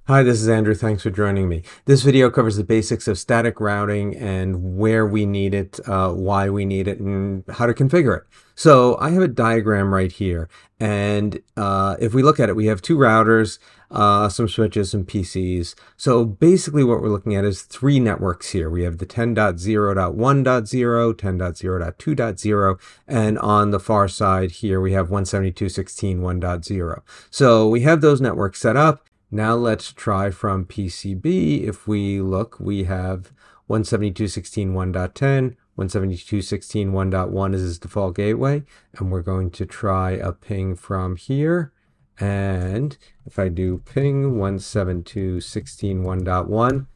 Hi, this is Andrew. Thanks for joining me. This video covers the basics of static routing and where we need it, why we need it, and how to configure it. So I have a diagram right here, and if we look at it, we have two routers, some switches, some PCs. So basically what we're looking at is three networks here. We have the 10.0.1.0, 10.0.2.0, and on the far side here we have 172.16.1.0. So we have those networks set up. Now let's try from PCB. If we look, we have 172.16.1.10, 172.16.1.1 is its default gateway, and we're going to try a ping from here. And if I do ping 172.16.1.1,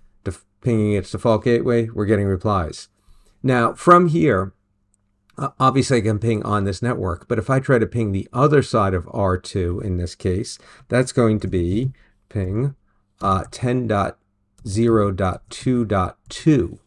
pinging its default gateway, we're getting replies. Now from here, obviously I can ping on this network, but if I try to ping the other side of R2 in this case, that's going to be ping 10.0.2.2.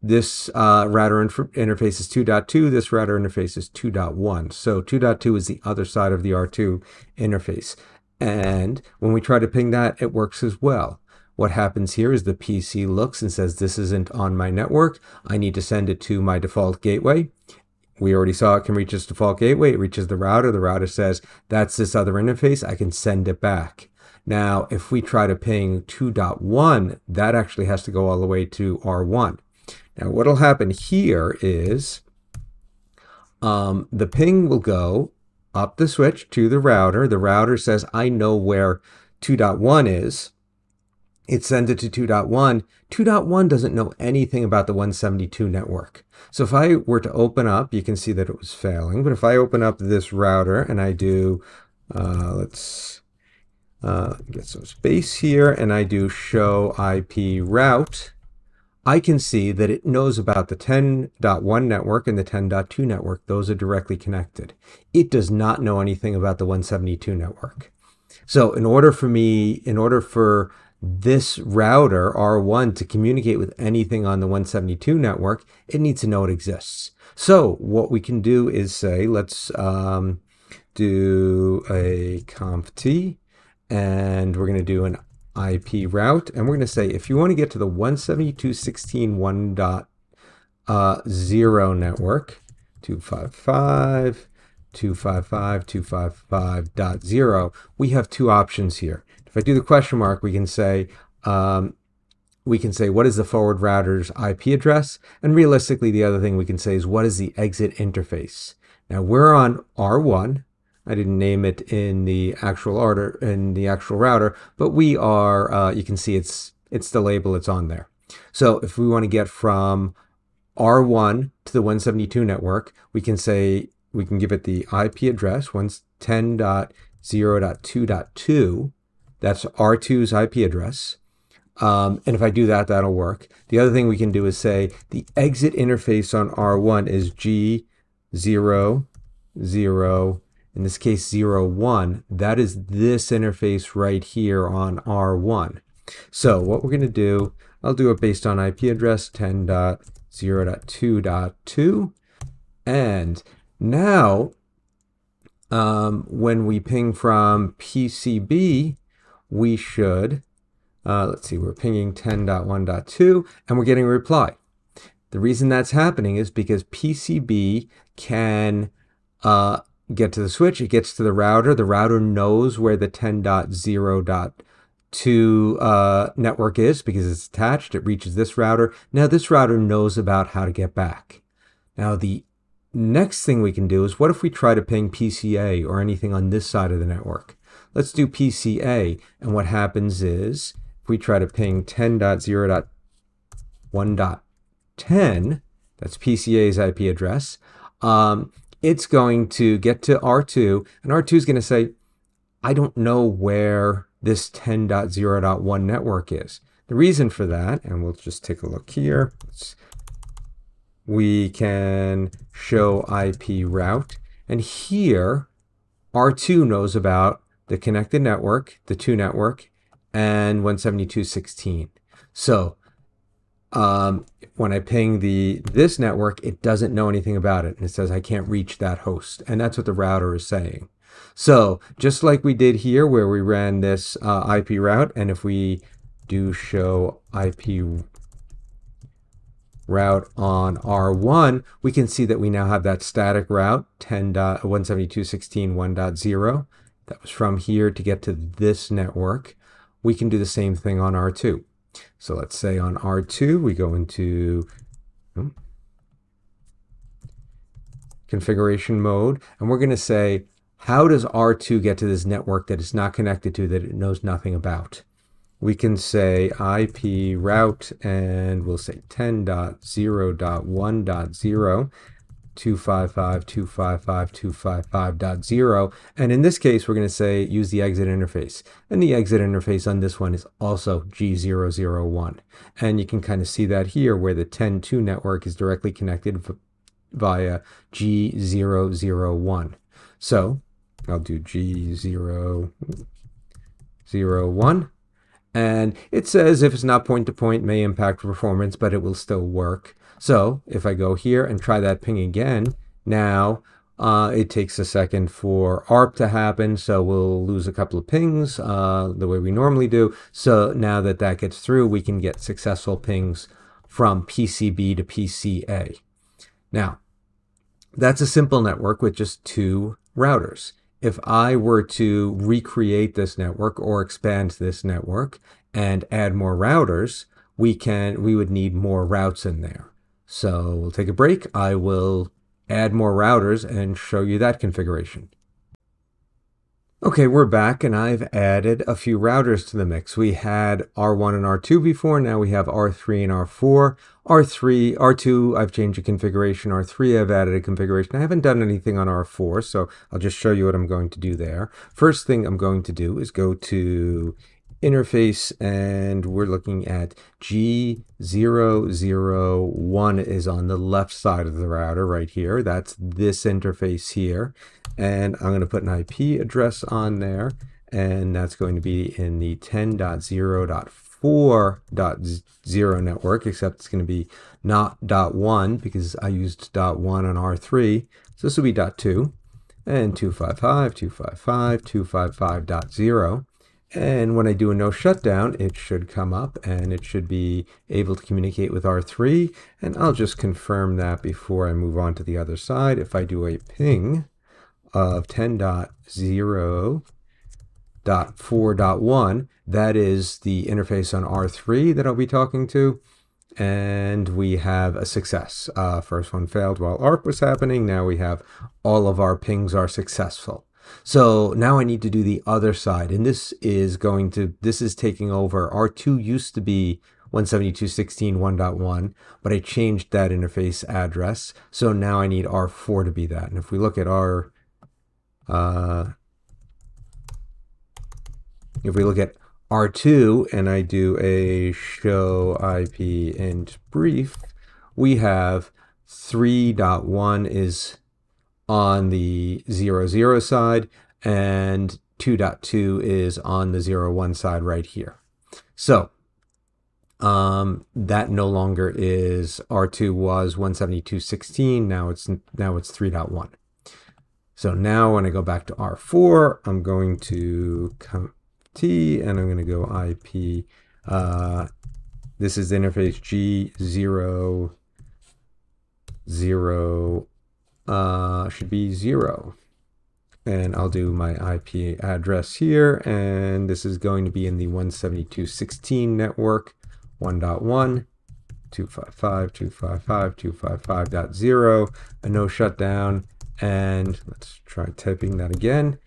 This router interface is 2.2. This router interface is 2.1. So 2.2 is the other side of the R2 interface. And when we try to ping that, it works as well. What happens here is the PC looks and says, this isn't on my network. I need to send it to my default gateway. We already saw it can reach its default gateway. It reaches the router. The router says, that's this other interface. I can send it back. Now, if we try to ping 2.1, that actually has to go all the way to R1. Now, what will happen here is the ping will go up the switch to the router. The router says, I know where 2.1 is. It sends it to 2.1. 2.1 doesn't know anything about the 172 network. So if I were to open up, you can see that it was failing. But if I open up this router and I do, let's get some space here, and I do show IP route, I can see that it knows about the 10.1 network and the 10.2 network. Those are directly connected. It does not know anything about the 172 network. So in order for this router, R1, to communicate with anything on the 172 network, it needs to know it exists. So what we can do is say, let's do a conft, and we're going to do an IP route, and we're going to say, if you want to get to the 172.16.1.0 network, 255.255.255.0, we have two options here. If I do the question mark, we can say, what is the forward router's IP address? And realistically, the other thing we can say is, what is the exit interface? Now we're on R1. I didn't name it in the actual order, in the actual router, but we are, you can see it's the label, it's on there. So if we want to get from R1 to the 172 network, we can say, we can give it the IP address, 10.0.2.2. That's R2's IP address. And if I do that, that'll work. The other thing we can do is say the exit interface on R1 is G00, in this case 01. That is this interface right here on R1. So what we're going to do, I'll do it based on IP address 10.0.2.2. And now when we ping from PCB, we should, let's see, we're pinging 10.1.2 and we're getting a reply. The reason that's happening is because PCB can get to the switch, it gets to the router knows where the 10.0.2 network is because it's attached, it reaches this router. Now this router knows about how to get back. Now the next thing we can do is, what if we try to ping PCA or anything on this side of the network? Let's do PCA, and what happens is, if we try to ping 10.0.1.10, that's PCA's IP address, it's going to get to R2, and R2 is going to say, I don't know where this 10.0.1 network is. The reason for that, and we'll just take a look here, we can show IP route, and here R2 knows about the connected network, the 2 network, and 172.16. So when I ping this network, it doesn't know anything about it, and it says I can't reach that host, and that's what the router is saying. So just like we did here where we ran this IP route, and if we do show IP route on R1, we can see that we now have that static route 10.172.16.1.0 that was from here to get to this network. We can do the same thing on R2. So let's say on R2 we go into configuration mode, and we're going to say, how does R2 get to this network that it's not connected to, that it knows nothing about? We can say IP route, and we'll say 10.0.1.0 255.255.255.0, and in this case we're going to say use the exit interface, and the exit interface on this one is also G001, and you can kind of see that here where the 10.2 network is directly connected via G001. So I'll do G001, and it says if it's not point-to-point may impact performance, but it will still work. So if I go here and try that ping again, now it takes a second for ARP to happen, so we'll lose a couple of pings the way we normally do. So now that that gets through, we can get successful pings from PCB to PCA. Now, that's a simple network with just two routers. If I were to recreate this network or expand this network and add more routers, we would need more routes in there. So we'll take a break. I will add more routers and show you that configuration. Okay, we're back, and I've added a few routers to the mix. We had R1 and R2 before, now we have R3 and R4. R2, I've changed the configuration. R3, I've added a configuration. I haven't done anything on R4, so I'll just show you what I'm going to do there. First thing I'm going to do is go to interface, and we're looking at G001 is on the left side of the router right here. That's this interface here. And I'm going to put an IP address on there, and that's going to be in the 10.0.4.0 network, except it's going to be not .1 because I used .1 on R3. So this will be .2 and 255.255.255.0. And when I do a no shutdown, it should come up and it should be able to communicate with R3. And I'll just confirm that before I move on to the other side. If I do a ping of 10.0.4.1, that is the interface on R3 that I'll be talking to, and we have a success. First one failed while ARP was happening. Now we have all of our pings are successful. So now I need to do the other side, and this is taking over. R2 used to be 172.16.1.1, but I changed that interface address, so now I need R4 to be that. And if we look at if we look at R2 and I do a show IP int brief, we have 3.1 is on the 00 side and 2.2 is on the 01 side right here. So that no longer is R2 was 172.16, now it's 3.1. So now when I go back to R4, I'm going to come T and I'm going to go IP. This is the interface G00, should be 0. And I'll do my IP address here, and this is going to be in the 172.16 network, 1.1. 255.255.255.0, a no shutdown, and let's try typing that again.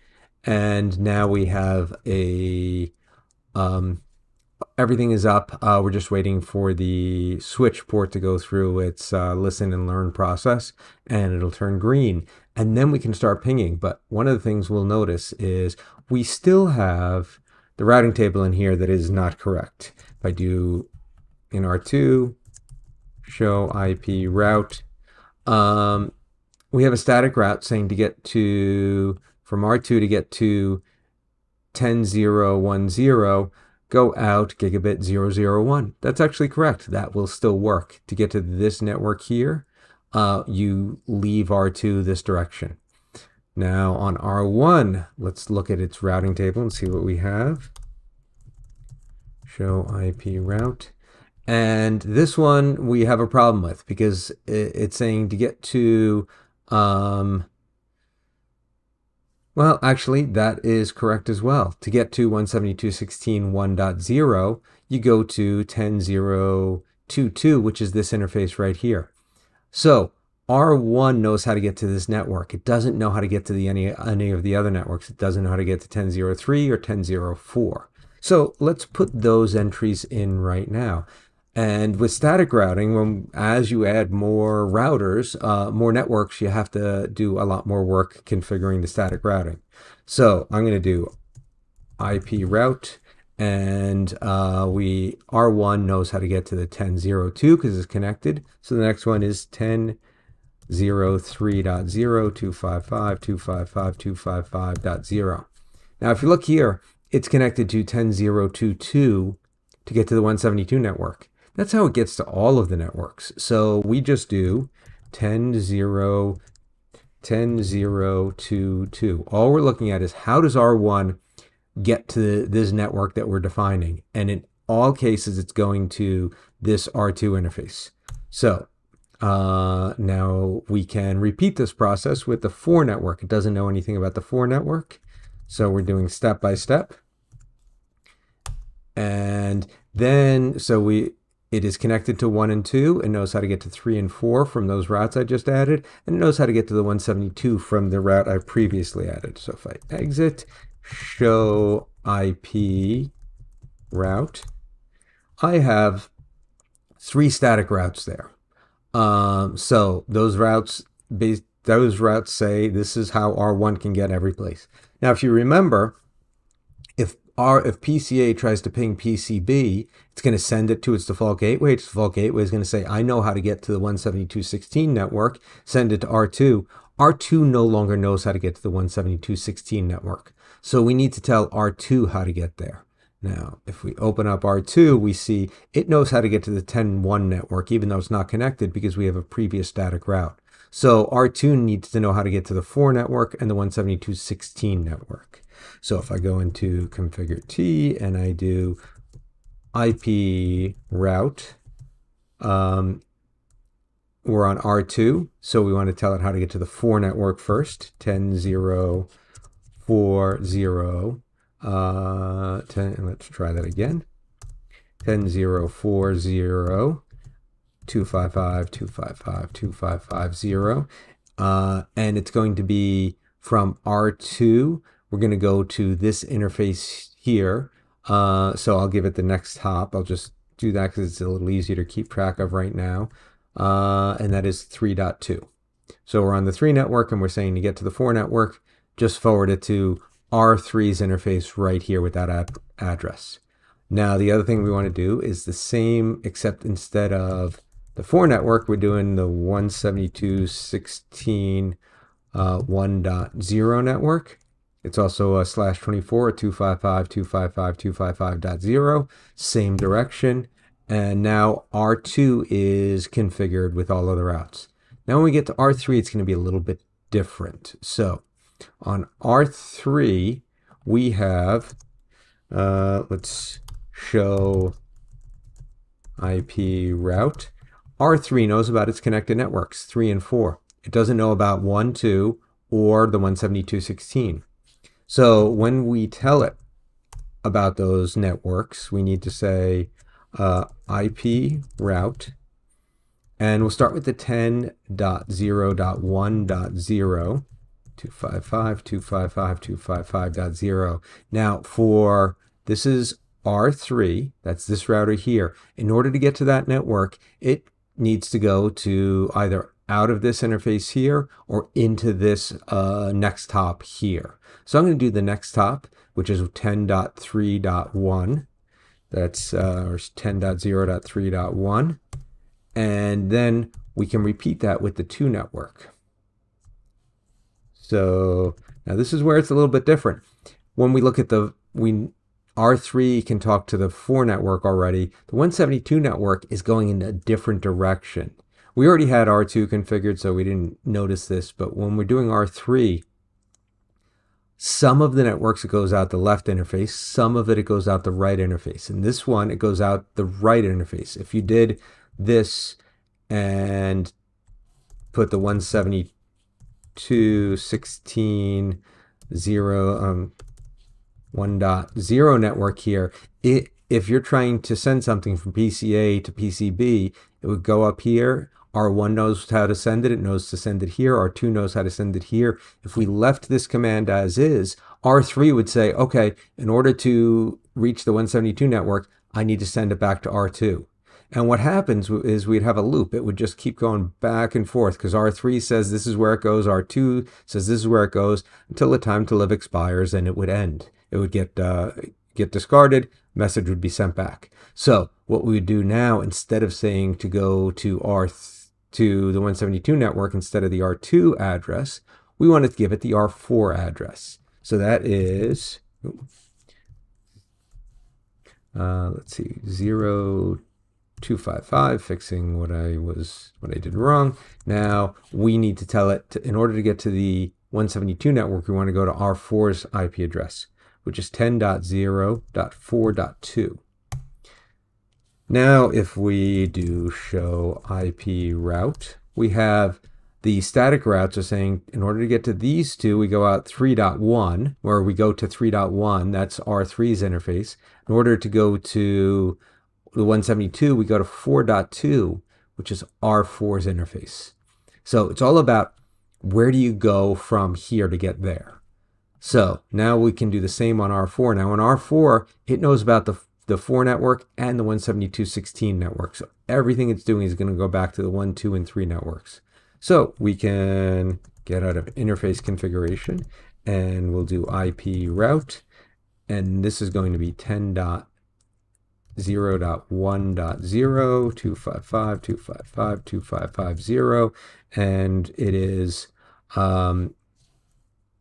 And now we have a everything is up. We're just waiting for the switch port to go through its listen and learn process, and it'll turn green, and then we can start pinging. But one of the things we'll notice is we still have the routing table in here that is not correct. If I do in R2 show IP route, we have a static route saying to get to, from R2 to get to 10.0.1.0, go out gigabit 0.0.1. That's actually correct. That will still work. To get to this network here, you leave R2 this direction. Now on R1, let's look at its routing table and see what we have. Show IP route. And this one we have a problem with because it's saying to get to, well, actually, that is correct as well. To get to 172.16.1.0, you go to 10.0.2.2, which is this interface right here. So R1 knows how to get to this network. It doesn't know how to get to any of the other networks. It doesn't know how to get to 10.0.3 or 10.0.4. So let's put those entries in right now. And with static routing, as you add more routers, more networks, you have to do a lot more work configuring the static routing. So I'm going to do IP route, and R1 knows how to get to the 10.0.2 because it's connected. So the next one is 10.0.3.0.255.255.255.0. Now, if you look here, it's connected to 10.0.2.2 to get to the 172 network. That's how it gets to all of the networks. So we just do 10.0.2.2. All we're looking at is how does R1 get to this network that we're defining? And in all cases, it's going to this R2 interface. So now we can repeat this process with the 4 network. It doesn't know anything about the 4 network. So we're doing step by step. And then, it is connected to 1 and 2 and knows how to get to 3 and 4 from those routes I just added, and it knows how to get to the 172 from the route I previously added. So if I exit, show IP route, I have 3 static routes there. So those routes say this is how R1 can get every place. Now, if you remember, if PCA tries to ping PCB, it's going to send it to its default gateway. Its default gateway is going to say, I know how to get to the 172.16 network, send it to R2. R2 no longer knows how to get to the 172.16 network. So we need to tell R2 how to get there. Now, if we open up R2, we see it knows how to get to the 10.1 network, even though it's not connected because we have a previous static route. So R2 needs to know how to get to the 4 network and the 172.16 network. So if I go into configure T and I do IP route, we're on R2. So we want to tell it how to get to the 4 network first, 10.0.40. 10, let's try that again. 10.0.40. 255.255.255.0. And it's going to be from R2. We're going to go to this interface here. So I'll give it the next hop. I'll just do that because it's a little easier to keep track of right now. And that is 3.2. So we're on the 3 network and we're saying to get to the 4 network, just forward it to R3's interface right here with that address. Now, the other thing we want to do is the same, except instead of the 4 network, we're doing the 172.16 1.0 network. It's also a /24, 255.255.255.0, same direction. And now R2 is configured with all other routes. Now when we get to R3, it's going to be a little bit different. So on R3, we have, let's show IP route. R3 knows about its connected networks, 3 and 4. It doesn't know about 1, 2, or the 172.16. So when we tell it about those networks, we need to say IP route, and we'll start with the 10.0.1.0, 255.255.255.0. Now this is R3, that's this router here. In order to get to that network, it needs to go to either out of this interface here or into this next hop here. So I'm going to do the next hop, which is 10.3.1. That's 10.0.3.1. And then we can repeat that with the 2 network. So now this is where it's a little bit different. When we look at R3 can talk to the 4 network already. The 172 network is going in a different direction. We already had R2 configured, so we didn't notice this, but when we're doing R3, Some of the networks, it goes out the left interface. Some of it goes out the right interface. And this one, it goes out the right interface. If you did this and put the 172.16.0 network here, if you're trying to send something from PCA to PCB, it would go up here. R1 knows how to send it. It knows to send it here. R2 knows how to send it here. If we left this command as is, R3 would say, okay, in order to reach the 172 network, I need to send it back to R2. And what happens is we'd have a loop. It would just keep going back and forth because R3 says this is where it goes. R2 says this is where it goes until the time to live expires, and it would end. It would get discarded. Message would be sent back. So what we would do now, instead of saying to go to to the 172 network instead of the R2 address, we wanted to give it the R4 address. So that is, let's see, 0255, fixing what I did wrong. Now we need to tell it, in order to get to the 172 network, we want to go to R4's IP address, which is 10.0.4.2. Now, if we do show IP route, we have the static routes are saying in order to get to these two, we go out 3.1, where we go to 3.1, that's R3's interface. In order to go to the 172, we go to 4.2, which is R4's interface. So it's all about where do you go from here to get there. So now we can do the same on R4. Now on R4, it knows about the 4 network and the 172.16 network. So everything it's doing is going to go back to the 1, 2, and 3 networks. So we can get out of interface configuration and we'll do IP route. And this is going to be 10.0.1.0, 255, 255, 2550. And it is from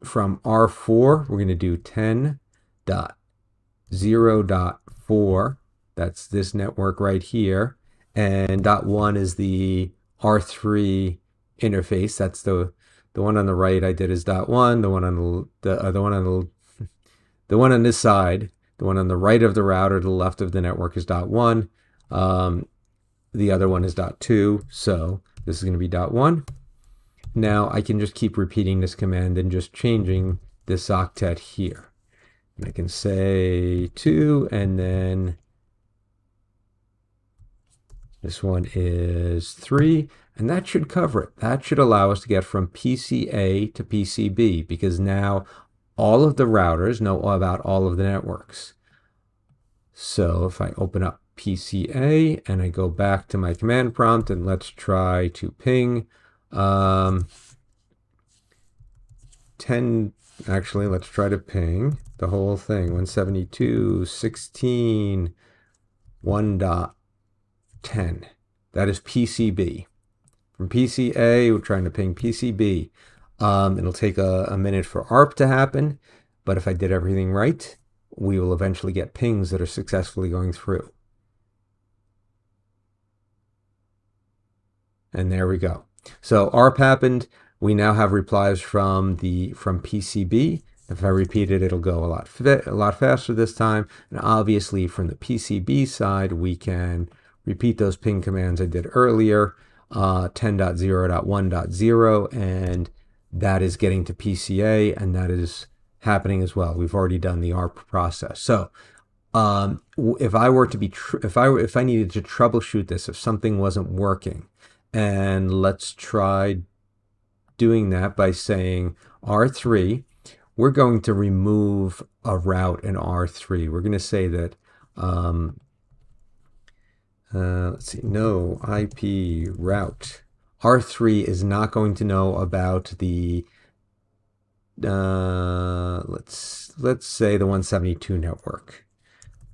R4, we're going to do 10.0.4. That's this network right here. And .1 is the R3 interface. That's the one on the right I did is .1. The one on the one on this side, the one on the right of the router to the left of the network is .1. The other one is .2. So this is going to be .1. Now I can just keep repeating this command and just changing this octet here. And I can say 2, and then this one is 3, and that should cover it. That should allow us to get from PCA to PCB, because now all of the routers know about all of the networks. So if I open up PCA and I go back to my command prompt, and let's try to ping 10, actually let's try to ping the whole thing, 172.16.1.10. That is PCB. From PCA, we're trying to ping PCB. It'll take a minute for ARP to happen, but if I did everything right, we will eventually get pings that are successfully going through. And there we go. So ARP happened. We now have replies from PCB. If I repeat it, it'll go a lot faster this time. And obviously from the PCB side, we can repeat those ping commands I did earlier, 10.0.1.0, and that is getting to PCA, and that is happening as well. We've already done the ARP process. So if I needed to troubleshoot this, if something wasn't working, and let's try doing that by saying R3, we're going to remove a route in R3. We're going to say that, let's see, no IP route. R3 is not going to know about the, let's say the 172 network.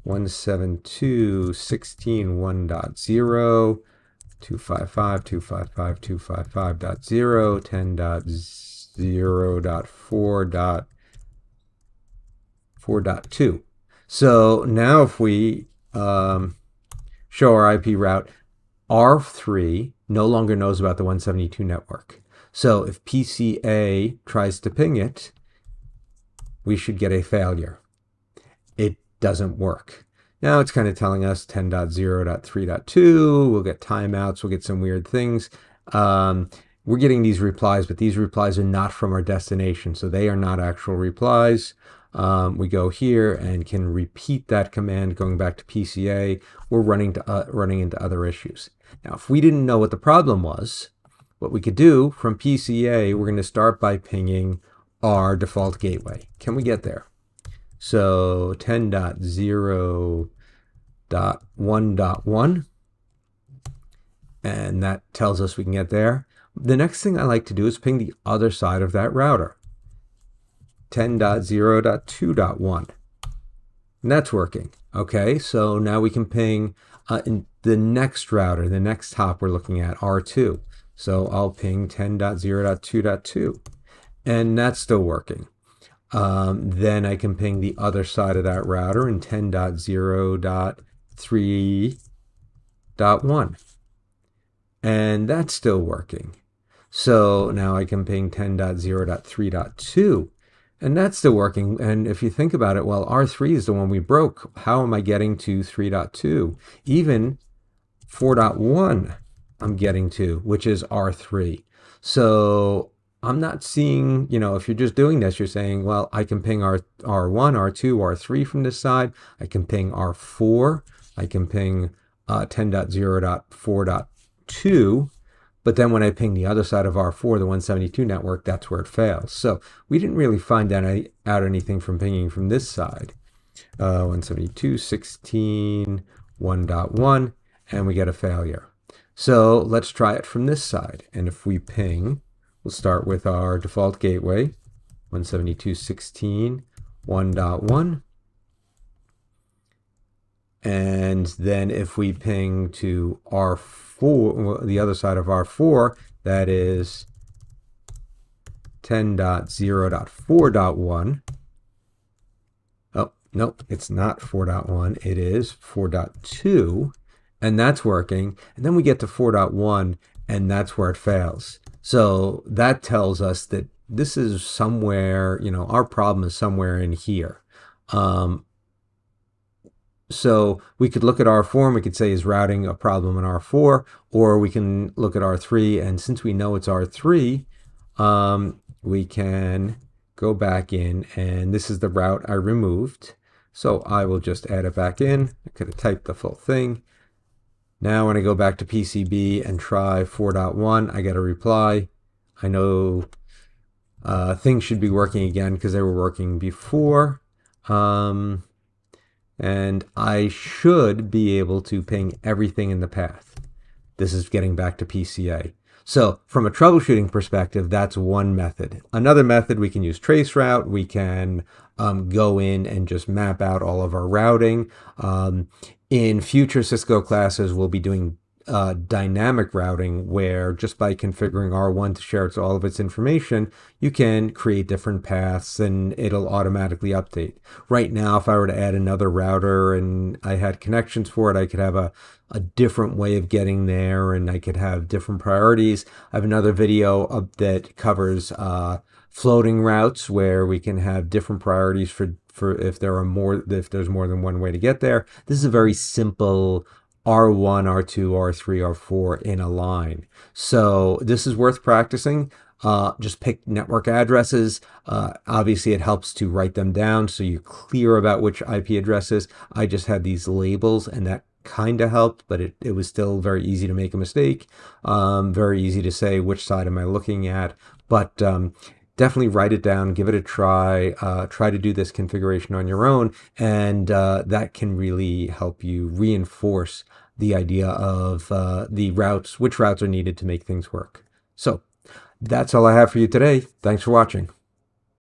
172.16.1.0, 255, 255, 255.0, 10.0.4.4.2. So now if we show our IP route, R3 no longer knows about the 172 network. So if PCA tries to ping it, we should get a failure. It doesn't work. Now it's kind of telling us 10.0.3.2, we'll get timeouts, we'll get some weird things. We're getting these replies, but these replies are not from our destination, so they are not actual replies. We go here and can repeat that command going back to PCA. We're running into other issues. Now, if we didn't know what the problem was, what we could do from PCA, we're going to start by pinging our default gateway. Can we get there? So 10.0.1.1, and that tells us we can get there. The next thing I like to do is ping the other side of that router, 10.0.2.1, and that's working. Okay, so now we can ping in the next router, the next hop we're looking at, R2. So I'll ping 10.0.2.2, and that's still working. Then I can ping the other side of that router in 10.0.3.1, and that's still working. So now I can ping 10.0.3.2, and that's still working. And if you think about it, well, R3 is the one we broke. How am I getting to 3.2? Even 4.1 I'm getting to, which is R3. So I'm not seeing, if you're just doing this, you're saying, well, I can ping R1, R2, R3 from this side. I can ping R4. I can ping 10.0.4.2. But then when I ping the other side of R4, the 172 network, that's where it fails. So we didn't really find out anything from pinging from this side. 172.16, 1.1, and we get a failure. So let's try it from this side. And if we ping, we'll start with our default gateway, 172.16, 1.1. And then if we ping to R4, the other side of R4, that is 10.0.4.1. Oh, no, it's not 4.1. It is 4.2. And that's working. And then we get to 4.1, and that's where it fails. So that tells us that this is somewhere, our problem is somewhere in here. So we could look at R4 and we could say, is routing a problem in R4? Or we can look at R3, and since we know it's R3, we can go back in, and this is the route I removed. So I will just add it back in. I could have typed the full thing. Now when I go back to PCB and try 4.1, I get a reply. I know things should be working again because they were working before. And I should be able to ping everything in the path. This is getting back to PCA. So from a troubleshooting perspective, that's one method. Another method, we can use traceroute. We can go in and just map out all of our routing. In future Cisco classes, we'll be doing dynamic routing, where just by configuring R1 to share all of its information, you can create different paths and it'll automatically update. Right now, if I were to add another router and I had connections for it, I could have a different way of getting there, and I could have different priorities. I have another video that covers floating routes, where we can have different priorities for if there's more than one way to get there. This is a very simple R1, R2, R3, R4 in a line. So this is worth practicing. Just pick network addresses. Obviously, it helps to write them down so you're clear about which IP addresses. I just had these labels, and that kind of helped, but it was still very easy to make a mistake. Very easy to say which side am I looking at. But definitely write it down, give it a try, try to do this configuration on your own, and that can really help you reinforce the idea of which routes are needed to make things work. So that's all I have for you today. Thanks for watching.